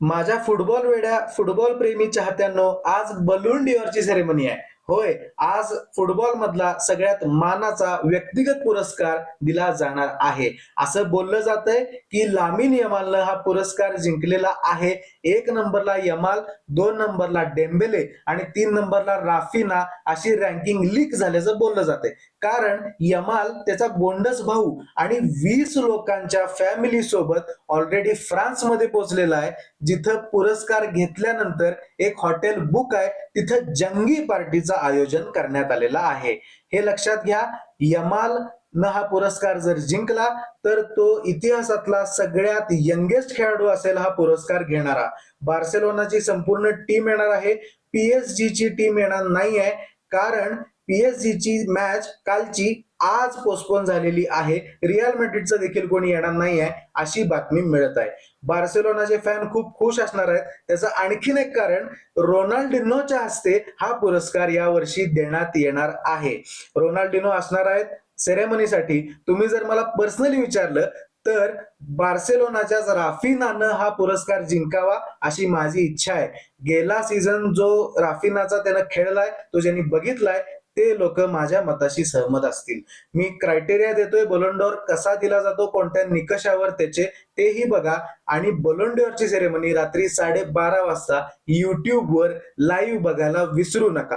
माझ्या फुटबॉल प्रेमी चाहत्यांनो, आज बलून डिओरची सेरेमनी आहे. होय, आज फुटबॉल मधला सगळ्यात मानाचा व्यक्तिगत पुरस्कार दिला जाणार आहे. असं बोललं जातंय की लामिन यमालनं हा पुरस्कार जिंकलेला आहे. 1 नंबरला यमाल, 2 नंबरला डेम्बेले आणि 3 नंबरला राफिना अशी रँकिंग लीक झाल्याचं बोललं जातंय. कारण यमाल त्याचा गोंडस भाऊ आणि 20 लोकांच्या फॅमिली सोबत ऑलरेडी फ्रान्समध्ये पोहोचलेला आहे. जिथं पुरस्कार घेतल्यानंतर एक हॉटेल बुक आहे, तिथं जंगी पार्टीचं आयोजन करण्यात आलेलं आहे. हे लक्षात घ्या, यमाल न हा पुरस्कार जर जिंकला तर तो इतिहासातला सगळ्यात यंगेस्ट खेळाडू असेल हा पुरस्कार घेणारा. बार्सेलोनाची संपूर्ण टीम येणार आहे, PSG ची टीम येणार नाहीये, कारण PSG ची मॅच कालची आज पोस्टपोन झालेली आहे. रिअल मॅड्रिडचं देखील कोणी येणार नाहीये अशी बातमी मिळत आहे. बार्सेलोनाचे फॅन खूप खुश असणार आहेत. त्याचं आणखीन एक कारण, रोनाल्डिनोच्या हस्ते हा पुरस्कार यावर्षी देण्यात येणार आहे. रोनाल्डिनो असणार आहेत सेरेमनीसाठी. तुम्ही जर मला पर्सनली विचारलं तर बार्सेलोनाच्या राफिनानं हा पुरस्कार जिंकावा अशी माझी इच्छा आहे. गेला सीझन जो राफिनाचा त्यानं खेळलाय, तो ज्यांनी बघितलाय, ते लोक माझ्या मताशी सहमत असतील. मी क्रायटेरिया देतोय बलोन डॉर कसा दिला जातो, कोणत्या निकषावर त्याचे, तेही बघा. आणि बलोन डॉरची सेरेमनी रात्री 12:30 वाजता YouTube वर लाईव्ह बघायला विसरू नका.